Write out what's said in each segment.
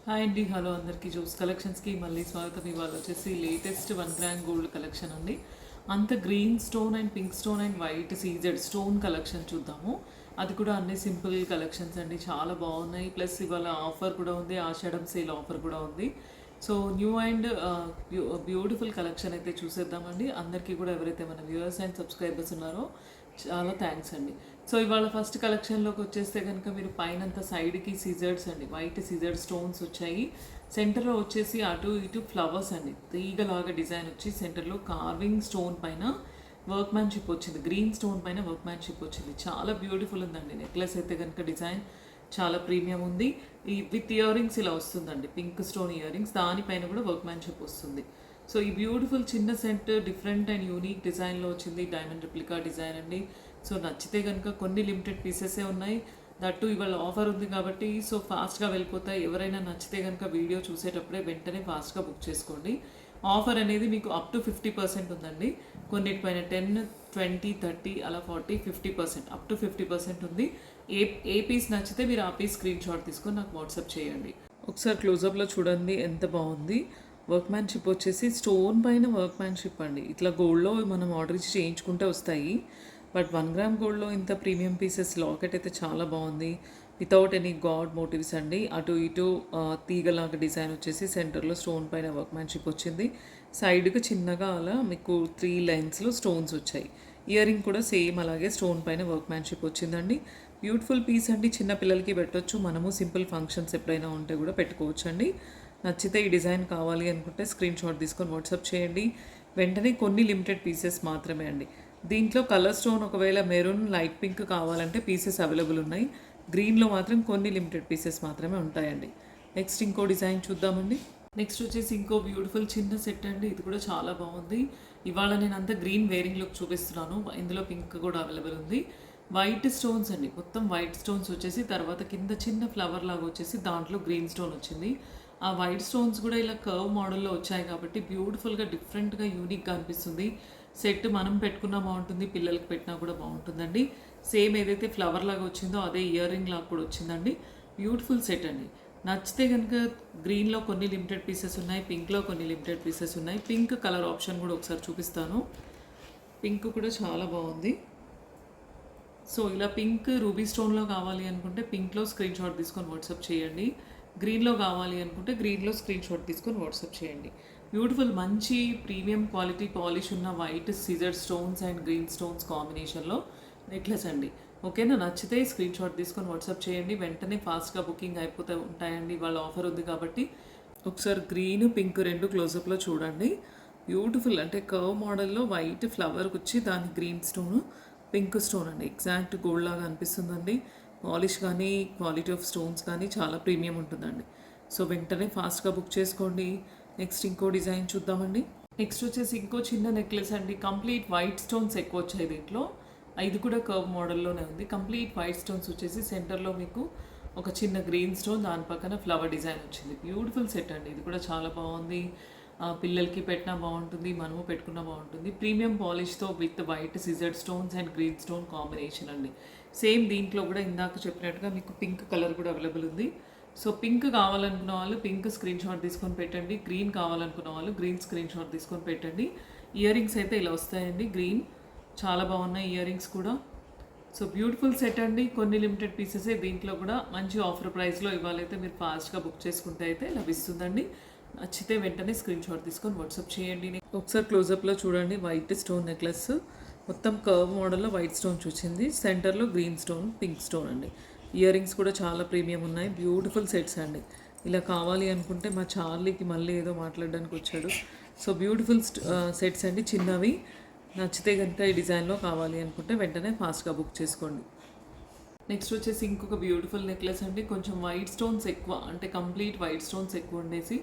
Hi అండి, hello అందరికీ. Jose కలెక్షన్స్కి మళ్ళీ స్వాగతం. ఇవాళ వచ్చేసి లేటెస్ట్ 1 గ్రామ్ గోల్డ్ కలెక్షన్ అండి. అంత green stone and pink stone and white CZ stone collection చూద్దాము. అది కూడా అన్ని సింపుల్ కలెక్షన్స్ అండి, చాలా బాగున్నాయి. ప్లస్ ఇవాళ ఆఫర్ కూడా ఉంది, ఆషాఢం సేల్ ఆఫర్ కూడా ఉంది. So new and beautiful collection అయితే చూసేద్దామండి. అందరికీ కూడా ఎవరైతే మన వ్యూవర్స్ అండ్ సబ్స్క్రైబర్స్ ఉన్నారో చాలా థ్యాంక్స్ అండి. సో ఇవాళ ఫస్ట్ కలెక్షన్లోకి వచ్చేస్తే కనుక మీరు పైనంతా సైడ్కి సిజర్స్ అండి, వైట్ సిజర్డ్ స్టోన్స్ వచ్చాయి. సెంటర్లో వచ్చేసి అటు ఇటు ఫ్లవర్స్ అండి, తీగలాగా డిజైన్ వచ్చి సెంటర్లో కార్వింగ్ స్టోన్ పైన వర్క్ మ్యాన్షిప్ వచ్చింది. గ్రీన్ స్టోన్ పైన వర్క్ మ్యాన్షిప్ వచ్చింది, చాలా బ్యూటిఫుల్ ఉందండి. నెక్లెస్ అయితే కనుక డిజైన్ చాలా ప్రీమియం ఉంది. ఈ విత్ ఇయర్ రింగ్స్ ఇలా వస్తుందండి, పింక్ స్టోన్ ఇయర్ రింగ్స్, దానిపైన కూడా వర్క్ మ్యాన్షిప్ వస్తుంది. సో ఈ బ్యూటిఫుల్ చిన్న సెట్ డిఫరెంట్ అండ్ యూనిక్ డిజైన్లో వచ్చింది, డైమండ్ రిప్లికా డిజైన్ అండి. సో నచ్చితే కనుక కొన్ని లిమిటెడ్ పీసెసే ఉన్నాయి, దట్టు ఇవాళ ఆఫర్ ఉంది కాబట్టి సో ఫాస్ట్గా వెళ్ళిపోతాయి. ఎవరైనా నచ్చితే కనుక వీడియో చూసేటప్పుడే వెంటనే ఫాస్ట్గా బుక్ చేసుకోండి. ఆఫర్ అనేది మీకు అప్ టు 50% ఉందండి. కొన్నిటిపైన 10, 20, 30 అలా 40, 50%, అప్ టు 50% ఉంది. ఏ పీస్ నచ్చితే మీరు ఆ పీస్ స్క్రీన్ షాట్ తీసుకొని నాకు వాట్సాప్ చేయండి. ఒకసారి క్లోజప్లో చూడండి ఎంత బాగుంది. వర్క్ మ్యాన్షిప్ వచ్చేసి స్టోన్ పైన వర్క్ మ్యాన్షిప్ అండి. ఇట్లా గోల్డ్లో మనం ఆర్డర్ ఇచ్చి చేయించుకుంటే వస్తాయి, బట్ 1 గ్రామ్ గోల్డ్లో ఇంత ప్రీమియం పీసెస్. లాకెట్ అయితే చాలా బాగుంది, వితౌట్ ఎనీ గాడ్ మోటివ్స్ అండి. అటు ఇటు తీగలాగా డిజైన్ వచ్చేసి సెంటర్లో స్టోన్ పైన వర్క్ మ్యాన్షిప్ వచ్చింది. సైడ్కి చిన్నగా అలా మీకు 3 లైన్స్లో స్టోన్స్ వచ్చాయి. ఇయర్ రింగ్ కూడా సేమ్ అలాగే స్టోన్ పైన వర్క్ మ్యాన్షిప్ వచ్చిందండి. బ్యూటిఫుల్ పీస్ అండి, చిన్న పిల్లలకి పెట్టవచ్చు. మనము సింపుల్ ఫంక్షన్స్ ఎప్పుడైనా ఉంటే కూడా పెట్టుకోవచ్చు అండి. నచ్చితే ఈ డిజైన్ కావాలి అనుకుంటే స్క్రీన్ షాట్ తీసుకొని వాట్సాప్ చేయండి. వెంటనే కొన్ని లిమిటెడ్ పీసెస్ మాత్రమే అండి. దీంట్లో కలర్ స్టోన్ ఒకవేళ మెరూన్, లైట్ పింక్ కావాలంటే పీసెస్ అవైలబుల్ ఉన్నాయి. గ్రీన్లో మాత్రం కొన్ని లిమిటెడ్ పీసెస్ మాత్రమే ఉంటాయండి. నెక్స్ట్ ఇంకో డిజైన్ చూద్దామండి. నెక్స్ట్ వచ్చేసి ఇంకో బ్యూటిఫుల్ చిన్న సెట్ అండి, ఇది కూడా చాలా బాగుంది. ఇవాళ నేను అంతా గ్రీన్ వేరింగ్ లుక్ చూపిస్తున్నాను, ఇందులో పింక్ కూడా అవైలబుల్ ఉంది. వైట్ స్టోన్స్ అండి, మొత్తం వైట్ స్టోన్స్ వచ్చేసి తర్వాత కింద చిన్న ఫ్లవర్ లాగా వచ్చేసి దాంట్లో గ్రీన్ స్టోన్ వచ్చింది. ఆ వైట్ స్టోన్స్ కూడా ఇలా కర్వ్ మోడల్లో వచ్చాయి కాబట్టి బ్యూటిఫుల్గా డిఫరెంట్గా యూనిక్గా అనిపిస్తుంది. సెట్ మనం పెట్టుకున్నా బాగుంటుంది, పిల్లలకి పెట్టినా కూడా బాగుంటుందండి. సేమ్ ఏదైతే ఫ్లవర్ లాగా వచ్చిందో అదే ఇయర్ రింగ్ లాగా కూడా వచ్చిందండి. బ్యూటిఫుల్ సెట్ అండి. నచ్చితే కనుక గ్రీన్లో కొన్ని లిమిటెడ్ పీసెస్ ఉన్నాయి, పింక్లో కొన్ని లిమిటెడ్ పీసెస్ ఉన్నాయి. పింక్ కలర్ ఆప్షన్ కూడా ఒకసారి చూపిస్తాను. పింక్ కూడా చాలా బాగుంది. సో ఇలా పింక్ రూబీ స్టోన్లో కావాలి అనుకుంటే పింక్లో స్క్రీన్ షాట్ తీసుకొని వాట్సాప్ చేయండి. గ్రీన్లో కావాలి అనుకుంటే గ్రీన్లో స్క్రీన్ షాట్ తీసుకొని వాట్సాప్ చేయండి. బ్యూటిఫుల్ మంచి ప్రీమియం క్వాలిటీ పాలిష్ ఉన్న వైట్ సిజర్ స్టోన్స్ అండ్ గ్రీన్ స్టోన్స్ కాంబినేషన్లో నెక్లెస్ అండి. ఓకేనా, నచ్చితే స్క్రీన్ షాట్ తీసుకొని వాట్సాప్ చేయండి. వెంటనే ఫాస్ట్గా బుకింగ్ అయిపోతూ ఉంటాయండి, వాళ్ళ ఆఫర్ ఉంది కాబట్టి. ఒకసారి గ్రీన్ పింక్ రెండు క్లోజప్లో చూడండి. బ్యూటిఫుల్ అంటే కర్వ్ మోడల్లో వైట్ ఫ్లవర్కి వచ్చి దాని గ్రీన్ స్టోన్, పింక్ స్టోన్ అండి. ఎగ్జాక్ట్ గోల్డ్ లాగా అనిపిస్తుందండి. పాలిష్ కానీ క్వాలిటీ ఆఫ్ స్టోన్స్ కానీ చాలా ప్రీమియం ఉంటుందండి. సో వెంటనే ఫాస్ట్గా బుక్ చేసుకోండి. నెక్స్ట్ ఇంకో డిజైన్ చూద్దామండి. నెక్స్ట్ వచ్చేసి ఇంకో చిన్న నెక్లెస్ అండి, కంప్లీట్ వైట్ స్టోన్స్ ఎక్కువ వచ్చాయి దీంట్లో. ఇది కూడా కర్వ్ మోడల్లోనే ఉంది. కంప్లీట్ వైట్ స్టోన్స్ వచ్చేసి సెంటర్లో మీకు ఒక చిన్న గ్రీన్ స్టోన్, దాని పక్కన ఫ్లవర్ డిజైన్ వచ్చింది. బ్యూటిఫుల్ సెట్ అండి, ఇది కూడా చాలా బాగుంది. పిల్లలకి పెట్టినా బాగుంటుంది, మనము పెట్టుకున్నా బాగుంటుంది. ప్రీమియం పాలిష్తో with white scissored stones and green stone combination అండి. సేమ్ దీంట్లో కూడా ఇందాక చెప్పినట్టుగా మీకు పింక్ కలర్ కూడా అవైలబుల్ ఉంది. సో పింక్ కావాలనుకున్న వాళ్ళు పింక్ స్క్రీన్ షాట్ తీసుకొని పెట్టండి, గ్రీన్ కావాలనుకున్న వాళ్ళు గ్రీన్ స్క్రీన్ షాట్ తీసుకొని పెట్టండి. ఇయర్ రింగ్స్ అయితే ఇలా వస్తాయండి, గ్రీన్ చాలా బాగున్నాయి ఇయర్ రింగ్స్ కూడా. సో బ్యూటిఫుల్ సెట్ అండి, కొన్ని లిమిటెడ్ పీసెసే. దీంట్లో కూడా మంచి ఆఫర్ ప్రైస్లో ఇవాళైతే మీరు ఫాస్ట్గా బుక్ చేసుకుంటే అయితే లభిస్తుందండి. నచ్చితే వెంటనే స్క్రీన్ షాట్ తీసుకొని వాట్సాప్ చేయండి. ఒకసారి క్లోజప్లో చూడండి. వైట్ స్టోన్ నెక్లెస్, మొత్తం కర్వ్ మోడల్లో వైట్ స్టోన్స్ వచ్చింది. సెంటర్లో గ్రీన్ స్టోన్, పింక్ స్టోన్ అండి. ఇయర్ రింగ్స్ కూడా చాలా ప్రీమియం ఉన్నాయి. బ్యూటిఫుల్ సెట్స్ అండి. ఇలా కావాలి అనుకుంటే మా చార్లీకి మళ్ళీ ఏదో మాట్లాడడానికి వచ్చాడు. సో బ్యూటిఫుల్ సెట్స్ అండి, చిన్నవి. నచ్చితే కనుక ఈ డిజైన్లో కావాలి అనుకుంటే వెంటనే ఫాస్ట్గా బుక్ చేసుకోండి. నెక్స్ట్ వచ్చేసి ఇంకొక బ్యూటిఫుల్ నెక్లెస్ అండి, కొంచెం వైట్ స్టోన్స్ ఎక్కువ, అంటే కంప్లీట్ వైట్ స్టోన్స్ ఎక్కువ ఉండేసి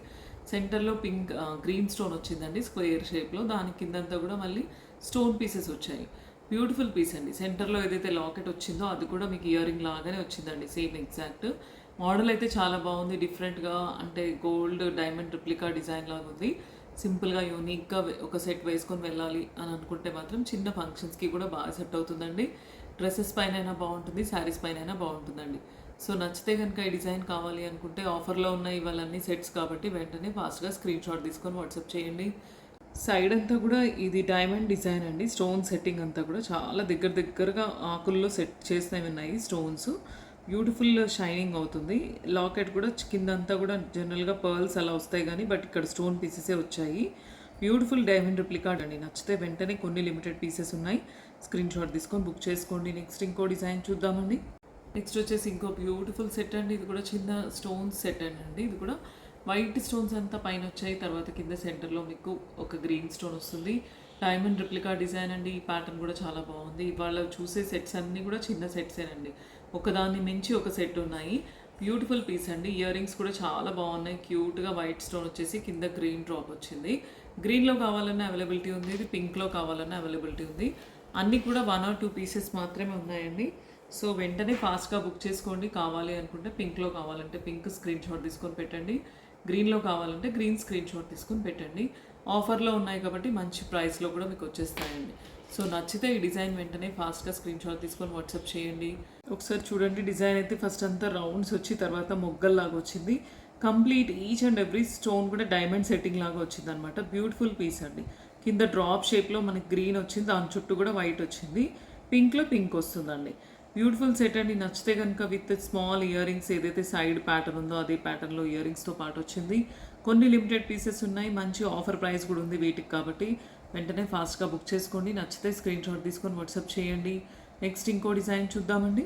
సెంటర్లో పింక్ గ్రీన్ స్టోన్ వచ్చిందండి స్క్వేర్ షేప్లో. దాని కిందంతా కూడా మళ్ళీ స్టోన్ పీసెస్ వచ్చాయి. బ్యూటిఫుల్ పీస్ అండి. సెంటర్లో ఏదైతే లాకెట్ వచ్చిందో అది కూడా మీకు ఇయర్ రింగ్ లాగానే వచ్చిందండి, సేమ్ ఎగ్జాక్ట్. మోడల్ అయితే చాలా బాగుంది, డిఫరెంట్గా అంటే గోల్డ్ డైమండ్ రిప్లికా డిజైన్ లాగా ఉంది. సింపుల్గా యూనిక్గా ఒక సెట్ వేసుకొని వెళ్ళాలి అని అనుకుంటే మాత్రం చిన్న ఫంక్షన్స్కి కూడా బాగా సెట్ అవుతుందండి. డ్రెస్సెస్ పైన అయినా బాగుంటుంది, శారీస్ పైన అయినా బాగుంటుందండి. సో నచ్చితే కనుక ఈ డిజైన్ కావాలి అనుకుంటే ఆఫర్లో ఉన్న ఇవన్నీ సెట్స్ కాబట్టి వెంటనే ఫాస్ట్గా స్క్రీన్ షాట్ తీసుకొని వాట్సాప్ చేయండి. సైడ్ అంతా కూడా ఇది డైమండ్ డిజైన్ అండి. స్టోన్ సెట్టింగ్ అంతా కూడా చాలా దగ్గరగా ఆకుల్లో సెట్ చేసినవి ఉన్నాయి స్టోన్స్. బ్యూటిఫుల్ షైనింగ్ అవుతుంది. లాకెట్ కూడా కిందంతా కూడా జనరల్గా పర్ల్స్ అలా వస్తాయి కానీ బట్ ఇక్కడ స్టోన్ పీసెసే వచ్చాయి. బ్యూటిఫుల్ డైమండ్ రిప్లికాడ్ అండి. నచ్చితే వెంటనే కొన్ని లిమిటెడ్ పీసెస్ ఉన్నాయి, స్క్రీన్ షాట్ తీసుకొని బుక్ చేసుకోండి. నెక్స్ట్ ఇంకో డిజైన్ చూద్దామండి. నెక్స్ట్ వచ్చేసి ఇంకో బ్యూటిఫుల్ సెట్ అండి. ఇది కూడా చిన్న స్టోన్స్ సెట్ అండి. ఇది కూడా వైట్ స్టోన్స్ అంతా పైన వచ్చాయి, తర్వాత కింద సెంటర్లో మీకు ఒక గ్రీన్ స్టోన్ వస్తుంది. డైమండ్ రిప్లికా డిజైన్ అండి. ఈ ప్యాటర్న్ కూడా చాలా బాగుంది. ఇవాళ చూసే సెట్స్ అన్నీ కూడా చిన్న సెట్సేనండి, ఒకదాన్ని మించి ఒక సెట్ ఉన్నాయి. బ్యూటిఫుల్ పీస్ అండి. ఇయర్ రింగ్స్ కూడా చాలా బాగున్నాయి. క్యూట్గా వైట్ స్టోన్ వచ్చేసి కింద గ్రీన్ డ్రాప్ వచ్చింది. గ్రీన్లో కావాలన్నా అవైలబిలిటీ ఉంది, ఇది పింక్లో కావాలన్నా అవైలబిలిటీ ఉంది. అన్నీ కూడా 1 or 2 పీసెస్ మాత్రమే ఉన్నాయండి. సో వెంటనే ఫాస్ట్గా బుక్ చేసుకోండి. కావాలి అనుకుంటే పింక్లో కావాలంటే పింక్ స్క్రీన్ షాట్ తీసుకొని పెట్టండి, గ్రీన్లో కావాలంటే గ్రీన్ స్క్రీన్ షాట్ తీసుకొని పెట్టండి. ఆఫర్లో ఉన్నాయి కాబట్టి మంచి ప్రైస్లో కూడా మీకు వచ్చేస్తాయండి. సో నచ్చితే ఈ డిజైన్ వెంటనే ఫాస్ట్గా స్క్రీన్ షాట్ తీసుకొని వాట్సాప్ చేయండి. ఒకసారి చూడండి, డిజైన్ అయితే ఫస్ట్ అంతా రౌండ్స్ వచ్చి తర్వాత మొగ్గల్లాగా వచ్చింది. Complete each and every stone కూడా డైమండ్ సెట్టింగ్ లాగా వచ్చింది అనమాట. బ్యూటిఫుల్ పీస్ అండి. కింద డ్రాప్ షేప్లో మనకి గ్రీన్ వచ్చింది, దాని చుట్టూ కూడా వైట్ వచ్చింది, పింక్లో పింక్ వస్తుందండి. బ్యూటిఫుల్ సెట్ అండి. నచ్చితే కనుక విత్ స్మాల్ ఇయర్ రింగ్స్ ఏదైతే సైడ్ ప్యాటర్న్ ఉందో అదే ప్యాటర్న్లో ఇయర్ రింగ్స్తో పాటు వచ్చింది. కొన్ని లిమిటెడ్ పీసెస్ ఉన్నాయి, మంచి ఆఫర్ ప్రైస్ కూడా ఉంది వీటికి కాబట్టి వెంటనే ఫాస్ట్గా బుక్ చేసుకోండి. నచ్చితే స్క్రీన్ షాట్ తీసుకొని వాట్సాప్ చేయండి. నెక్స్ట్ ఇంకో డిజైన్ చూద్దామండి.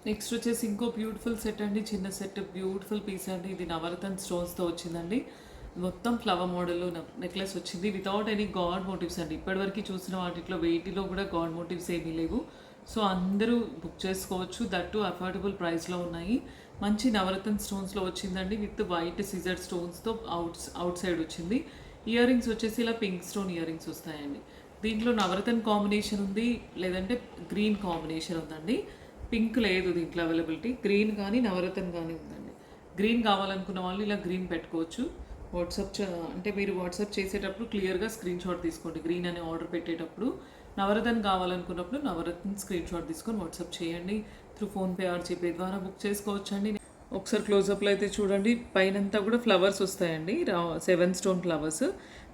నెక్స్ట్ వచ్చేసి ఇంకో బ్యూటిఫుల్ సెట్ అండి. చిన్న సెట్ బ్యూటిఫుల్ పీస్ అండి. ఇది నవరత్న స్టోన్స్తో వచ్చిందండి. మొత్తం ఫ్లవర్ మోడల్లో నెక్లెస్ వచ్చింది వితౌట్ ఎనీ గాడ్ మోటివ్స్ అండి. ఇప్పటివరకు చూసిన వాటిలో వెయిట్లో కూడా గాడ్ మోటివ్స్ ఏమీ లేవు. సో అందరూ బుక్ చేసుకోవచ్చు. దట్టు అఫోర్డబుల్ ప్రైస్లో ఉన్నాయి. మంచి నవరత్న స్టోన్స్లో వచ్చిందండి. విత్ వైట్ సిజర్ స్టోన్స్తో అవుట్ సైడ్ వచ్చింది. ఇయర్ రింగ్స్ వచ్చేసి ఇలా పింక్ స్టోన్ ఇయర్ రింగ్స్ వస్తాయండి. దీంట్లో నవరత్న కాంబినేషన్ ఉంది, లేదంటే గ్రీన్ కాంబినేషన్ ఉందండి. పింక్ లేదు దీంట్లో అవైలబిలిటీ. గ్రీన్ కానీ నవరత్న కానీ ఉందండి. గ్రీన్ కావాలనుకున్న వాళ్ళు ఇలా గ్రీన్ పెట్టుకోవచ్చు. అంటే మీరు వాట్సాప్ చేసేటప్పుడు క్లియర్గా స్క్రీన్ షాట్ తీసుకోండి. గ్రీన్ అనే ఆర్డర్ పెట్టేటప్పుడు నవరత్న కావాలనుకున్నప్పుడు నవరత్న స్క్రీన్ షాట్ తీసుకొని వాట్సాప్ చేయండి. త్రూ ఫోన్పే ఆర్ జీపే ద్వారా బుక్ చేసుకోవచ్చండి. ఒకసారి క్లోజప్లో అయితే చూడండి, పైనంతా కూడా ఫ్లవర్స్ వస్తాయండి, 7 స్టోన్ ఫ్లవర్స్.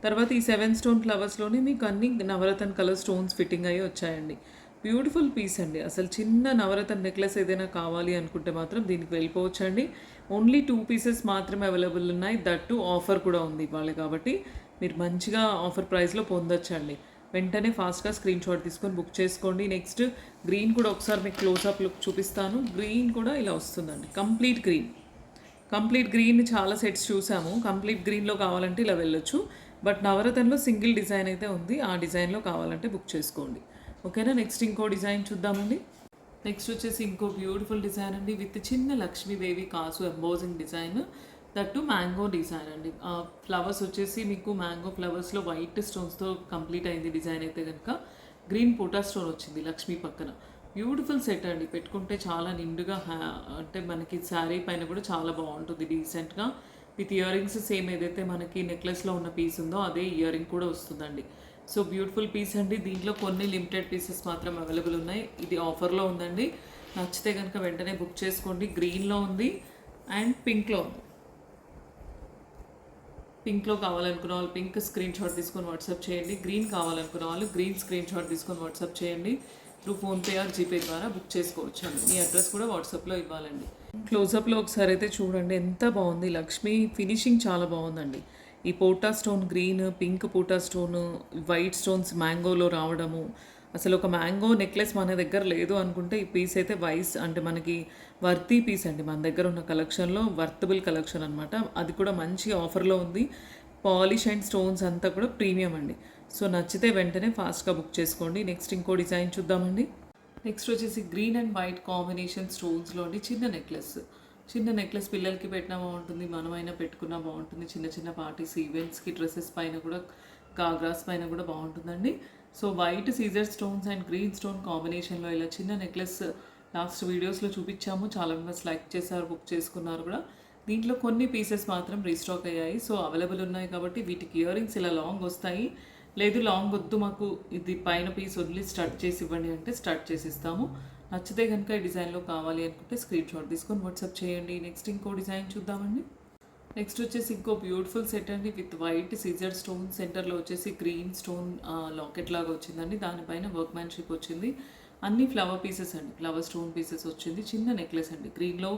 తర్వాత ఈ 7 స్టోన్ ఫ్లవర్స్లోనే మీకు అన్ని నవరత్న కలర్ స్టోన్స్ ఫిట్టింగ్ అయ్యి వచ్చాయండి. బ్యూటిఫుల్ పీస్ అండి. అసలు చిన్న నవరత్న నెక్లెస్ ఏదైనా కావాలి అనుకుంటే మాత్రం దీనికి వెళ్ళిపోవచ్చండి. ఓన్లీ 2 పీసెస్ మాత్రమే అవైలబుల్ ఉన్నాయి. దట్టు ఆఫర్ కూడా ఉంది ఇవాళ కాబట్టి మీరు మంచిగా ఆఫర్ ప్రైస్లో పొందొచ్చండి. వెంటనే ఫాస్ట్గా స్క్రీన్ షాట్ తీసుకొని బుక్ చేసుకోండి. నెక్స్ట్ గ్రీన్ కూడా ఒకసారి మీకు క్లోజ్అప్ లుక్ చూపిస్తాను. గ్రీన్ కూడా ఇలా వస్తుందండి. కంప్లీట్ గ్రీన్ చాలా సెట్స్ చూసాము. కంప్లీట్ గ్రీన్లో కావాలంటే ఇలా వెళ్ళొచ్చు. బట్ నవరత్నలో సింగిల్ డిజైన్ అయితే ఉంది, ఆ డిజైన్లో కావాలంటే బుక్ చేసుకోండి. ఓకేనా. నెక్స్ట్ ఇంకో డిజైన్ చూద్దామండి. నెక్స్ట్ వచ్చేసి ఇంకో బ్యూటిఫుల్ డిజైన్ అండి. విత్ చిన్న లక్ష్మీదేవి కాసు embossing design, that mango design అండి. ఫ్లవర్స్ వచ్చేసి మీకు మ్యాంగో ఫ్లవర్స్లో వైట్ స్టోన్స్తో కంప్లీట్ అయింది డిజైన్. అయితే కనుక గ్రీన్ పోటా స్టోన్ వచ్చింది లక్ష్మీ పక్కన. బ్యూటిఫుల్ సెట్ అండి. పెట్టుకుంటే చాలా నిండుగా అంటే మనకి శారీ పైన కూడా చాలా బాగుంటుంది డీసెంట్గా. విత్ ఇయర్ రింగ్స్ సేమ్ ఏదైతే మనకి నెక్లెస్లో ఉన్న పీస్ ఉందో అదే ఇయర్ రింగ్ కూడా వస్తుందండి. సో బ్యూటిఫుల్ పీస్ అండి. దీంట్లో కొన్ని లిమిటెడ్ పీసెస్ మాత్రం అవైలబుల్ ఉన్నాయి. ఇది ఆఫర్లో ఉందండి. నచ్చితే కనుక వెంటనే బుక్ చేసుకోండి. గ్రీన్లో ఉంది అండ్ పింక్లో ఉంది. పింక్లో కావాలనుకున్న వాళ్ళు పింక్ స్క్రీన్ షాట్ తీసుకొని వాట్సాప్ చేయండి. గ్రీన్ కావాలనుకున్న వాళ్ళు గ్రీన్ స్క్రీన్ షాట్ తీసుకొని వాట్సాప్ చేయండి. త్రూ ఫోన్పే ఆర్ జీపే ద్వారా బుక్ చేసుకోవచ్చు అండి. మీ అడ్రస్ కూడా వాట్సాప్లో ఇవ్వాలండి. క్లోజప్లో ఒకసారి అయితే చూడండి, ఎంత బాగుంది. లక్ష్మీ ఫినిషింగ్ చాలా బాగుందండి. ఈ పోటా స్టోన్ గ్రీన్, పింక్ పోటా స్టోన్, వైట్ స్టోన్స్ మ్యాంగోలో రావడము. అసలు ఒక మ్యాంగో నెక్లెస్ మన దగ్గర లేదు అనుకుంటే ఈ పీస్ అయితే అంటే మనకి వర్తీ పీస్ అండి. మన దగ్గర ఉన్న కలెక్షన్లో వర్తబుల్ కలెక్షన్ అనమాట. అది కూడా మంచి ఆఫర్లో ఉంది. పాలిష్ అండ్ స్టోన్స్ అంతా కూడా ప్రీమియం అండి. సో నచ్చితే వెంటనే ఫాస్ట్గా బుక్ చేసుకోండి. నెక్స్ట్ ఇంకో డిజైన్ చూద్దామండి. నెక్స్ట్ వచ్చేసి గ్రీన్ అండ్ వైట్ కాంబినేషన్ స్టోన్స్లోని చిన్న నెక్లెస్ పిల్లలకి పెట్టినా బాగుంటుంది, మనమైనా పెట్టుకున్నా బాగుంటుంది. చిన్న పార్టీస్ ఈవెంట్స్కి డ్రెస్సెస్ పైన కూడా, గాగ్రాస్ పైన కూడా బాగుంటుందండి. సో వైట్ సీజర్ స్టోన్స్ అండ్ గ్రీన్ స్టోన్ కాంబినేషన్లో ఇలా చిన్న నెక్లెస్ లాస్ట్ వీడియోస్లో చూపించాము. చాలా మెంబర్స్ లైక్ చేశారు, బుక్ చేసుకున్నారు కూడా. దీంట్లో కొన్ని పీసెస్ మాత్రం రీస్టాక్ అయ్యాయి. సో అవైలబుల్ ఉన్నాయి కాబట్టి వీటికి ఇయర్ రింగ్స్ ఇలా లాంగ్ వస్తాయి. లేదు లాంగ్ వద్దు మాకు ఇది పైన పీస్ వదిలి స్టడ్ చేసి ఇవ్వండి అంటే స్టడ్ చేసి ఇస్తాము. నచ్చితే కనుక ఈ డిజైన్లో కావాలి అనుకుంటే స్క్రీన్ షాట్ తీసుకొని వాట్సాప్ చేయండి. నెక్స్ట్ ఇంకో డిజైన్ చూద్దామండి. నెక్స్ట్ వచ్చేసి ఇంకో బ్యూటిఫుల్ సెట్ అండి విత్ వైట్ సీజర్ స్టోన్, సెంటర్లో వచ్చేసి గ్రీన్ స్టోన్ లాకెట్ లాగా వచ్చిందండి. దానిపైన వర్క్ మ్యాన్షిప్ వచ్చింది. అన్ని ఫ్లవర్ పీసెస్ అండి, ఫ్లవర్ స్టోన్ పీసెస్ వచ్చింది. చిన్న నెక్లెస్ అండి, గ్రీన్లో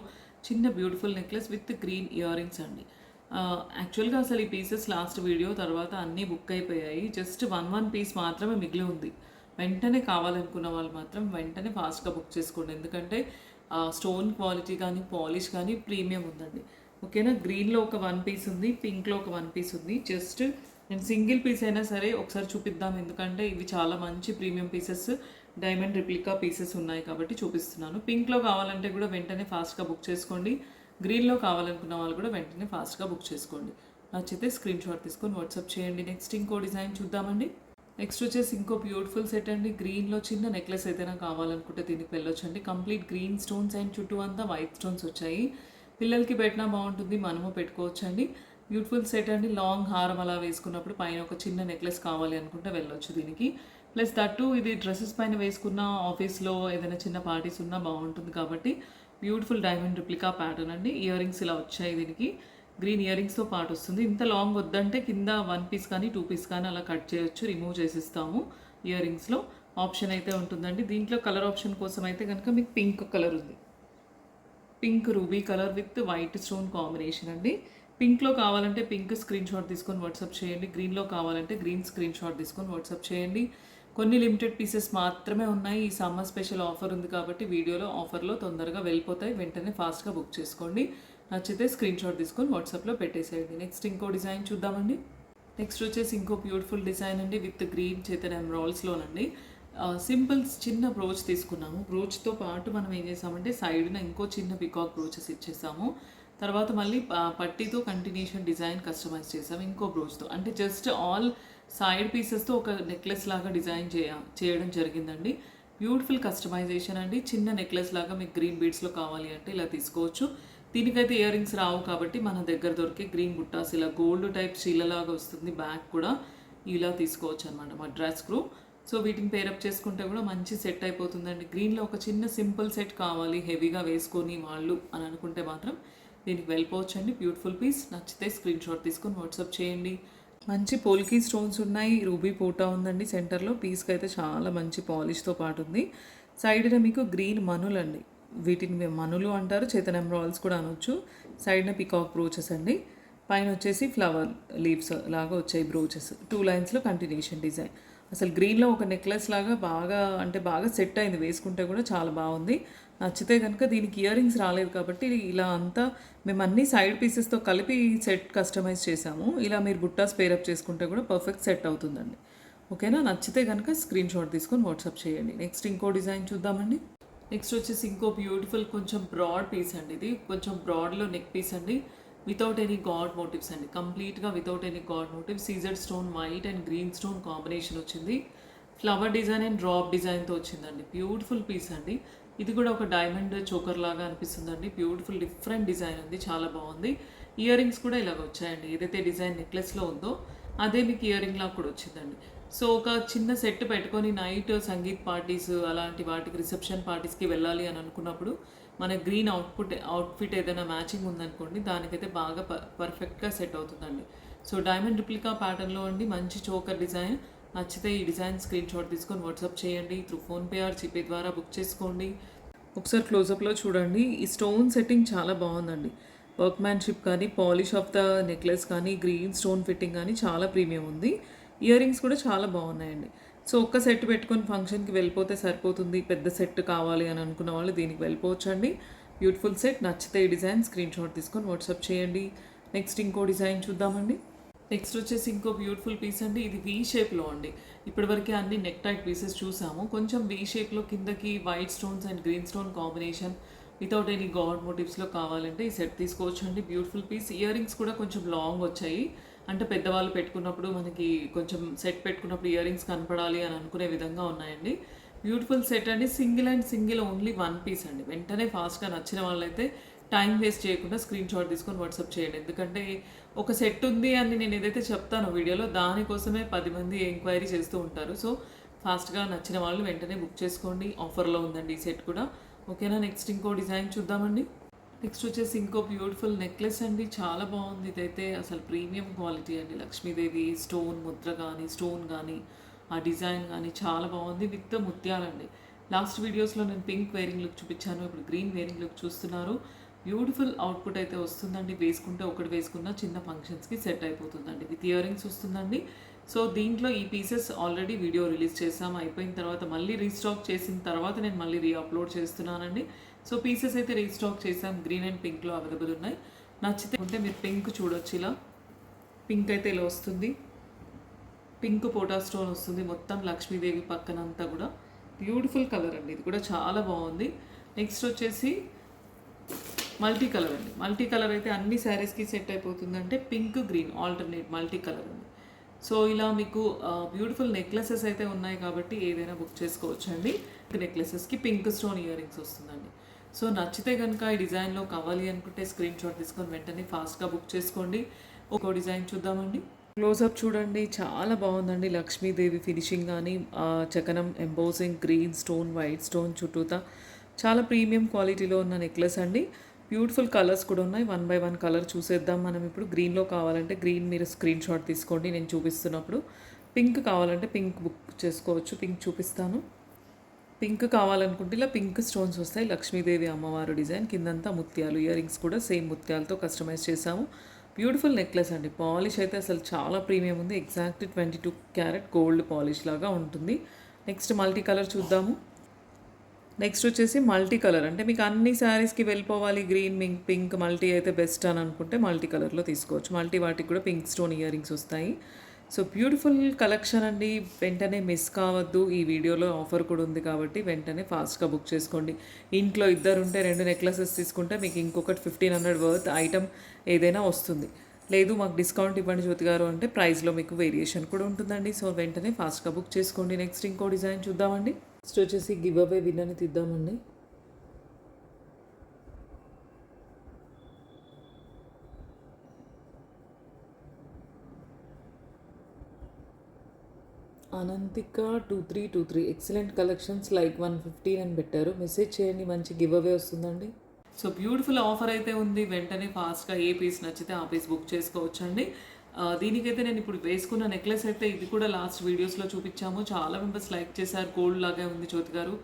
చిన్న beautiful necklace with green ear rings అండి. యాక్చువల్గా అసలు ఈ పీసెస్ లాస్ట్ వీడియో తర్వాత అన్నీ బుక్ అయిపోయాయి. జస్ట్ వన్ పీస్ మాత్రమే మిగిలి ఉంది. వెంటనే కావాలనుకున్న వాళ్ళు మాత్రం వెంటనే ఫాస్ట్గా బుక్ చేసుకోండి. ఎందుకంటే స్టోన్ క్వాలిటీ కానీ పాలిష్ కానీ ప్రీమియం ఉందండి. ఓకేనా. గ్రీన్లో ఒక 1 పీస్ ఉంది, పింక్లో ఒక 1 పీస్ ఉంది. జస్ట్ నేను సింగిల్ పీస్ అయినా సరే ఒకసారి చూపిద్దాం, ఎందుకంటే ఇవి చాలా మంచి premium pieces, diamond replica pieces ఉన్నాయి కాబట్టి చూపిస్తున్నాను. పింక్లో కావాలంటే కూడా వెంటనే ఫాస్ట్గా బుక్ చేసుకోండి. గ్రీన్లో కావాలనుకున్న వాళ్ళు కూడా వెంటనే ఫాస్ట్గా బుక్ చేసుకోండి. నచ్చితే స్క్రీన్ షాట్ తీసుకొని వాట్సాప్ చేయండి. నెక్స్ట్ ఇంకో డిజైన్ చూద్దామండి. నెక్స్ట్ వచ్చేసి ఇంకో బ్యూటిఫుల్ సెట్ అండి. గ్రీన్లో చిన్న నెక్లెస్ ఏదైనా కావాలనుకుంటే దీనికి వెళ్ళొచ్చండి. కంప్లీట్ గ్రీన్ స్టోన్స్ అండ్ చుట్టూ అంతా వైట్ స్టోన్స్ వచ్చాయి. పిల్లలకి పెట్టినా బాగుంటుంది, మనము పెట్టుకోవచ్చండి. బ్యూటిఫుల్ సెట్ అండి. లాంగ్ హారం అలా వేసుకున్నప్పుడు పైన ఒక చిన్న నెక్లెస్ కావాలి అనుకుంటే వెళ్ళొచ్చు దీనికి. ప్లస్ దట్టు ఇది డ్రెస్సెస్ పైన వేసుకున్న, ఆఫీస్లో ఏదైనా చిన్న పార్టీస్ ఉన్నా బాగుంటుంది కాబట్టి బ్యూటిఫుల్ డైమండ్ రిప్లికా ప్యాటర్న్ అండి. ఇయర్ రింగ్స్ ఇలా వచ్చాయి దీనికి. గ్రీన్ ఇయర్ రింగ్స్తో పాటు వస్తుంది. ఇంత లాంగ్ వద్దంటే కింద 1 పీస్ కానీ 2 పీస్ కానీ అలా కట్ చేయొచ్చు, రిమూవ్ చేసిస్తాము. ఇయర్ రింగ్స్లో ఆప్షన్ అయితే ఉంటుందండి. దీంట్లో కలర్ ఆప్షన్ కోసం అయితే కనుక మీకు పింక్ కలర్ ఉంది. Pink ruby colour with white stone combination అండి. పింక్లో కావాలంటే పింక్ స్క్రీన్ షాట్ తీసుకొని వాట్సాప్ చేయండి. గ్రీన్లో కావాలంటే గ్రీన్ స్క్రీన్ షాట్ తీసుకొని వాట్సాప్ చేయండి. కొన్ని లిమిటెడ్ పీసెస్ మాత్రమే ఉన్నాయి. ఈ సమ్మర్ స్పెషల్ ఆఫర్ ఉంది కాబట్టి వీడియోలో ఆఫర్లో తొందరగా వెళ్ళిపోతాయి. వెంటనే ఫాస్ట్గా బుక్ చేసుకోండి. నచ్చితే స్క్రీన్ షాట్ తీసుకొని వాట్సాప్లో పెట్టేసేయండి. నెక్స్ట్ ఇంకో డిజైన్ చూద్దామండి. నెక్స్ట్ వచ్చేసి ఇంకో బ్యూటిఫుల్ డిజైన్ అండి విత్ గ్రీన్ చేతన్ ఎమరాల్డ్స్లోనండి. సింపుల్ చిన్న బ్రోచ్ తీసుకున్నాము. బ్రోచ్తో పాటు మనం ఏం చేసామంటే సైడ్న ఇంకో చిన్న పికాక్ బ్రోచెస్ ఇచ్చేసాము. తర్వాత మళ్ళీ పట్టీతో కంటిన్యూషన్ డిజైన్ కస్టమైజ్ చేసాము ఇంకో బ్రోచ్తో. అంటే జస్ట్ ఆల్ సైడ్ పీసెస్తో ఒక నెక్లెస్ లాగా డిజైన్ చేయడం జరిగిందండి. బ్యూటిఫుల్ కస్టమైజేషన్ అండి. చిన్న నెక్లెస్ లాగా మీకు గ్రీన్ బీడ్స్లో కావాలి అంటే ఇలా తీసుకోవచ్చు. దీనికైతే ఇయర్ రింగ్స్ రావు కాబట్టి మన దగ్గర దొరికే గ్రీన్ బుట్టాస్ ఇలా గోల్డ్ టైప్ చీలలాగా వస్తుంది. బ్యాక్ కూడా ఇలా తీసుకోవచ్చు అనమాట మా డ్రెస్ స్క్రూ. సో వీటిని పేరప్ చేసుకుంటే కూడా మంచి సెట్ అయిపోతుందండి. గ్రీన్లో ఒక చిన్న సింపుల్ సెట్ కావాలి హెవీగా వేసుకొని వాళ్ళు అని అనుకుంటే మాత్రం దీనికి వెళ్ళిపోవచ్చండి. Beautiful piece. నచ్చితే స్క్రీన్ షాట్ తీసుకొని వాట్సాప్ చేయండి. మంచి పోల్కీ స్టోన్స్ ఉన్నాయి. రూబీ పోటా ఉందండి సెంటర్లో. పీస్కి అయితే చాలా మంచి పాలిష్తో పాటు ఉంది. సైడ్న మీకు గ్రీన్ మనులు అండి, వీటిని మనులు అంటారు, చేతన్ ఎమరాల్డ్స్ కూడా అనొచ్చు. సైడ్న పికాక్ బ్రోచెస్ అండి. పైన వచ్చేసి ఫ్లవర్ లీవ్స్ లాగా వచ్చాయి బ్రోచెస్. 2 లైన్స్లో కంటిన్యూషన్ డిజైన్. అసలు గ్రీన్లో ఒక నెక్లెస్ లాగా బాగా సెట్ అయింది. వేసుకుంటే కూడా చాలా బాగుంది. నచ్చితే కనుక దీనికి ఇయర్ రింగ్స్ రాలేదు కాబట్టి ఇలా అంతా మేము అన్ని సైడ్ పీసెస్తో కలిపి సెట్ కస్టమైజ్ చేసాము. ఇలా మీరు బుట్టాస్ పేరప్ చేసుకుంటే కూడా పర్ఫెక్ట్ సెట్ అవుతుందండి. ఓకేనా. నచ్చితే కనుక స్క్రీన్ షాట్ తీసుకొని వాట్సాప్ చేయండి. నెక్స్ట్ ఇంకో డిజైన్ చూద్దామండి. నెక్స్ట్ వచ్చేసి ఇంకో బ్యూటిఫుల్ కొంచెం బ్రాడ్ పీస్ అండి. ఇది కొంచెం బ్రాడ్లో నెక్ పీస్ అండి. వితౌట్ ఎనీ గాడ్ మోటివ్స్ అండి. కంప్లీట్గా వితౌట్ ఎనీ గాడ్ మోటివ్స్. సీజర్ stone white and green stone combination వచ్చింది. ఫ్లవర్ డిజైన్ అండ్ డ్రాప్ డిజైన్తో వచ్చిందండి. బ్యూటిఫుల్ పీస్ అండి. ఇది కూడా ఒక డైమండ్ చోకర్ లాగా అనిపిస్తుందండి. బ్యూటిఫుల్ డిఫరెంట్ డిజైన్ ఉంది, చాలా బాగుంది. ఇయర్ రింగ్స్ కూడా ఇలాగ వచ్చాయండి. ఏదైతే డిజైన్ నెక్లెస్లో ఉందో అదే మీకు ఇయర్ రింగ్ లాగా కూడా వచ్చిందండి. సో ఒక చిన్న సెట్ పెట్టుకొని నైట్ సంగీత్ పార్టీస్ అలాంటి వాటికి రిసెప్షన్ పార్టీస్కి వెళ్ళాలి అని అనుకున్నప్పుడు మన గ్రీన్ అవుట్ఫిట్ ఏదైనా మ్యాచింగ్ ఉందనుకోండి, దానికైతే బాగా పర్ఫెక్ట్గా సెట్ అవుతుందండి. సో డైమండ్ రిప్లికా ప్యాటర్న్లో అండి మంచి చోకర్ డిజైన్. నచ్చితే ఈ డిజైన్ స్క్రీన్ షాట్ తీసుకొని వాట్సాప్ చేయండి. త్రూ ఫోన్పే ఆర్ జీపే ద్వారా బుక్ చేసుకోండి. ఒకసారి క్లోజప్లో చూడండి. ఈ స్టోన్ సెట్టింగ్ చాలా బాగుందండి. వర్క్ మ్యాన్షిప్ కానీ పాలిష్ ఆఫ్ ద నెక్లెస్ కానీ గ్రీన్ స్టోన్ ఫిట్టింగ్ కానీ చాలా ప్రీమియం ఉంది. ఇయర్ రింగ్స్ కూడా చాలా బాగున్నాయండి. సో ఒక్క సెట్ పెట్టుకొని ఫంక్షన్కి వెళ్ళిపోతే సరిపోతుంది. పెద్ద సెట్ కావాలి అని అనుకున్న వాళ్ళు దీనికి వెళ్ళిపోవచ్చు అండి. Beautiful set. నచ్చితే ఈ డిజైన్ స్క్రీన్ షాట్ తీసుకొని వాట్సాప్ చేయండి. నెక్స్ట్ ఇంకో డిజైన్ చూద్దామండి. నెక్స్ట్ వచ్చేసి ఇంకో బ్యూటిఫుల్ పీస్ అండి. ఇది వీ షేప్లో అండి. ఇప్పటివరకు అన్ని నెక్ టైట్ పీసెస్ చూసాము. కొంచెం వీ షేప్లో కిందకి white stones and green stone combination without any god మోటివ్స్లో కావాలంటే ఈ సెట్ తీసుకోవచ్చు అండి. Beautiful piece. ఇయర్ రింగ్స్ కూడా కొంచెం లాంగ్ వచ్చాయి. అంటే పెద్దవాళ్ళు పెట్టుకున్నప్పుడు మనకి కొంచెం సెట్ పెట్టుకున్నప్పుడు ఇయర్ రింగ్స్ కనపడాలి అని అనుకునే విధంగా ఉన్నాయండి. బ్యూటిఫుల్ సెట్ అండి. సింగిల్ ఓన్లీ 1 పీస్ అండి. వెంటనే ఫాస్ట్గా నచ్చిన వాళ్ళైతే టైం వేస్ట్ చేయకుండా స్క్రీన్ షాట్ తీసుకొని వాట్సాప్ చేయండి. ఎందుకంటే ఒక సెట్ ఉంది అని నేను ఏదైతే చెప్తానో వీడియోలో దానికోసమే 10 మంది ఎంక్వైరీ చేస్తూ ఉంటారు. సో ఫాస్ట్గా నచ్చిన వాళ్ళు వెంటనే బుక్ చేసుకోండి. ఆఫర్లో ఉందండి ఈ సెట్ కూడా. ఓకేనా, నెక్స్ట్ ఇంకో డిజైన్ చూద్దామండి. నెక్స్ట్ వచ్చేసి ఇంకో బ్యూటిఫుల్ నెక్లెస్ అండి, చాలా బాగుంది. ఇదైతే అసలు ప్రీమియం క్వాలిటీ అండి. లక్ష్మీదేవి స్టోన్ ముద్ర కానీ స్టోన్ కానీ ఆ డిజైన్ కానీ చాలా బాగుంది, విత్ ముత్యాలండి. లాస్ట్ వీడియోస్లో నేను పింక్ వేరింగ్ లుక్ చూపించాను, ఇప్పుడు గ్రీన్ వేరింగ్ లుక్ చూస్తున్నారు. బ్యూటిఫుల్ అవుట్పుట్ అయితే వస్తుందండి. వేసుకుంటే ఒకటి వేసుకున్న చిన్న ఫంక్షన్స్కి సెట్ అయిపోతుందండి. విత్ ఇయర్ రింగ్స్ వస్తుందండి. సో దీంట్లో ఈ పీసెస్ ఆల్రెడీ వీడియో రిలీజ్ చేసాం, అయిపోయిన తర్వాత మళ్ళీ రీస్టాక్ చేసిన తర్వాత నేను మళ్ళీ రీఅప్లోడ్ చేస్తున్నానండి. సో పీసెస్ అయితే రీస్టాక్ చేసాం, గ్రీన్ అండ్ పింక్లో అవైలబుల్ ఉన్నాయి. నచ్చితే ఉంటే మీరు పింక్ చూడొచ్చు. ఇలా పింక్ అయితే ఇలా వస్తుంది, పింక్ పోటా స్టోన్ వస్తుంది మొత్తం లక్ష్మీదేవి పక్కనంతా కూడా. బ్యూటిఫుల్ కలర్ అండి, ఇది కూడా చాలా బాగుంది. నెక్స్ట్ వచ్చేసి మల్టీ కలర్ అండి. మల్టీ కలర్ అయితే అన్ని శారీస్కి సెట్ అయిపోతుంది. అంటే pink green alternate multi colour అండి. సో ఇలా మీకు బ్యూటిఫుల్ నెక్లెసెస్ అయితే ఉన్నాయి కాబట్టి ఏదైనా బుక్ చేసుకోవచ్చు అండి. నెక్లెసెస్కి పింక్ స్టోన్ ఇయర్ రింగ్స్ వస్తుందండి. సో నచ్చితే కనుక ఈ డిజైన్లో కావాలి అనుకుంటే స్క్రీన్ షాట్ తీసుకొని వెంటనే ఫాస్ట్గా బుక్ చేసుకోండి. ఒక డిజైన్ చూద్దామండి. క్లోజప్ చూడండి, చాలా బాగుందండి. లక్ష్మీదేవి ఫినిషింగ్ కానీ చకనం embossing green stone white stone చుట్టూతా చాలా ప్రీమియం క్వాలిటీలో ఉన్న నెక్లెస్ అండి. బ్యూటిఫుల్ కలర్స్ కూడా ఉన్నాయి. 1 by 1 కలర్ చూసేద్దాం మనం ఇప్పుడు. గ్రీన్లో కావాలంటే గ్రీన్ మీరు స్క్రీన్ షాట్ తీసుకోండి నేను చూపిస్తున్నప్పుడు. పింక్ కావాలంటే పింక్ బుక్ చేసుకోవచ్చు, పింక్ చూపిస్తాను. పింక్ కావాలనుకుంటే ఇలా పింక్ స్టోన్స్ వస్తాయి. లక్ష్మీదేవి అమ్మవారు డిజైన్, కిందంతా ముత్యాలు, ఇయర్ రింగ్స్ కూడా సేమ్ ముత్యాలతో కస్టమైజ్ చేసాము. బ్యూటిఫుల్ నెక్లెస్ అండి. పాలిష్ అయితే అసలు చాలా ప్రీమియం ఉంది. ఎగ్జాక్ట్ 22 క్యారెట్ గోల్డ్ పాలిష్ లాగా ఉంటుంది. నెక్స్ట్ మల్టీ కలర్ చూద్దాము. నెక్స్ట్ వచ్చేసి మల్టీ కలర్, అంటే మీకు అన్ని శారీస్కి వెళ్ళిపోవాలి గ్రీన్ పింక్ మల్టీ అయితే బెస్ట్ అని అనుకుంటే మల్టీ కలర్లో తీసుకోవచ్చు. మల్టీ వాటికి కూడా పింక్ స్టోన్ ఇయర్ రింగ్స్ వస్తాయి. సో బ్యూటిఫుల్ కలెక్షన్ అండి, వెంటనే మిస్ కావద్దు. ఈ వీడియోలో ఆఫర్ కూడా ఉంది కాబట్టి వెంటనే ఫాస్ట్గా బుక్ చేసుకోండి. ఇంట్లో ఇద్దరు ఉంటే 2 నెక్లెసెస్ తీసుకుంటే మీకు ఇంకొకటి 1500 వర్త్ ఐటమ్ ఏదైనా వస్తుంది. లేదు మాకు డిస్కౌంట్ ఇవ్వండి జ్యోతి గారు అంటే ప్రైస్లో మీకు వేరియేషన్ కూడా ఉంటుందండి. సో వెంటనే ఫాస్ట్గా బుక్ చేసుకోండి. నెక్స్ట్ ఇంకో డిజైన్ చూద్దామండి. నెక్స్ట్ వచ్చేసి గివ్ అవే విన్నర్ని తీద్దామండి. అనంతిక 2323 ఎక్సలెంట్ కలెక్షన్స్ లైక్ 150 అని పెట్టారు. మెసేజ్ చేయండి, మంచి గివ్ అవే వస్తుందండి. సో బ్యూటిఫుల్ ఆఫర్ అయితే ఉంది. వెంటనే ఫాస్ట్గా ఏ పీస్ నచ్చితే ఆ పీస్ బుక్ చేసుకోవచ్చు అండి. దీనికైతే నేను ఇప్పుడు వేసుకున్న నెక్లెస్ అయితే ఇది కూడా లాస్ట్ వీడియోస్లో చూపించాము. చాలా మెంబర్స్ లైక్ చేశారు. గోల్డ్ లాగే ఉంది జ్యోతి గారు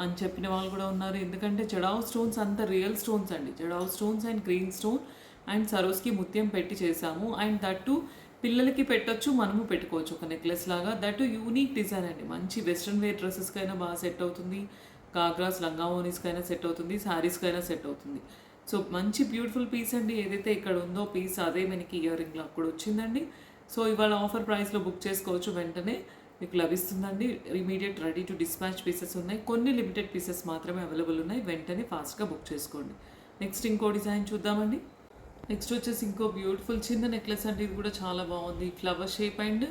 అని చెప్పిన వాళ్ళు కూడా ఉన్నారు. ఎందుకంటే జడావ్ స్టోన్స్ అంత రియల్ స్టోన్స్ అండి. Jadau stones and green stone and సరోస్కి ముత్యం పెట్టి చేసాము. అండ్ దట్టు పిల్లలకి పెట్టొచ్చు, మనము పెట్టుకోవచ్చు ఒక నెక్లెస్ లాగా. దట్టు యూనిక్ డిజైన్ అండి. మంచి వెస్ట్రన్ వేర్ డ్రెస్సెస్కైనా బాగా సెట్ అవుతుంది, గాగ్రాస్ లంగా ఓనీస్కైనా సెట్ అవుతుంది, శారీస్కైనా సెట్ అవుతుంది. సో మంచి బ్యూటిఫుల్ పీస్ అండి. ఏదైతే ఇక్కడ ఉందో పీస్ అదే మనకి ఇయర్ రింగ్ లాగా కూడా వచ్చిందండి. సో ఇవాళ ఆఫర్ ప్రైస్లో బుక్ చేసుకోవచ్చు, వెంటనే మీకు లభిస్తుందండి. Immediate ready to dispatch pieces ఉన్నాయి, కొన్ని లిమిటెడ్ పీసెస్ మాత్రమే అవైలబుల్ ఉన్నాయి. వెంటనే ఫాస్ట్గా బుక్ చేసుకోండి. నెక్స్ట్ ఇంకో డిజైన్ చూద్దామండి. నెక్స్ట్ వచ్చేసి ఇంకో బ్యూటిఫుల్ చిన్న నెక్లెస్ అండి. ఇది కూడా చాలా బాగుంది. Flower shape and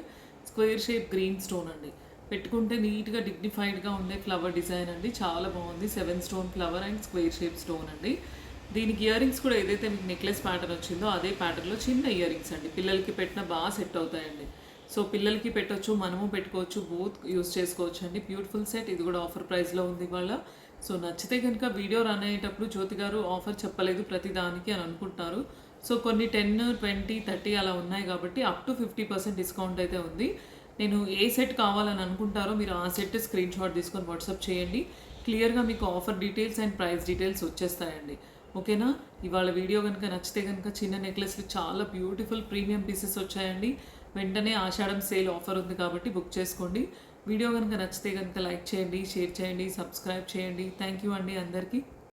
square shape green stone అండి. పెట్టుకుంటే నీట్గా డిగ్నిఫైడ్గా ఉండే ఫ్లవర్ డిజైన్ అండి. చాలా బాగుంది. 7 stone flower and square shape stone అండి. దీనికి ఇయర్ రింగ్స్ కూడా ఏదైతే మీకు నెక్లెస్ ప్యాటర్న్ వచ్చిందో అదే ప్యాటర్న్లో చిన్న ఇయర్ రింగ్స్ అండి. పిల్లలకి పెట్టినా బాగా సెట్ అవుతాయండి. సో పిల్లలకి పెట్టవచ్చు, మనము పెట్టుకోవచ్చు, బోత్ యూస్ చేసుకోవచ్చు అండి. Beautiful set. ఇది కూడా ఆఫర్ ప్రైస్లో ఉంది ఇవాళ. సో నచ్చితే కనుక వీడియో రన్ అయ్యేటప్పుడు జ్యోతి గారు ఆఫర్ చెప్పలేదు ప్రతి దానికి అని అనుకుంటారు. సో కొన్ని 10, 20, 30 అలా ఉన్నాయి కాబట్టి అప్ టు 50% డిస్కౌంట్ అయితే ఉంది. నేను ఏ సెట్ కావాలని అనుకుంటారో మీరు ఆ సెట్ స్క్రీన్ షాట్ తీసుకొని వాట్సాప్ చేయండి. క్లియర్గా మీకు offer details and price details వచ్చేస్తాయండి. ఓకేనా, ఇవాళ వీడియో కనుక నచ్చితే కనుక చిన్న నెక్లెస్లు చాలా బ్యూటిఫుల్ ప్రీమియం పీసెస్ వచ్చాయండి. వెంటనే ఆషాఢం సేల్ ఆఫర్ ఉంది కాబట్టి బుక్ చేసుకోండి. వీడియో కనుక నచ్చితే కనుక లైక్ చేయండి, షేర్ చేయండి, సబ్స్క్రైబ్ చేయండి. థ్యాంక్ యూ అండి అందరికీ.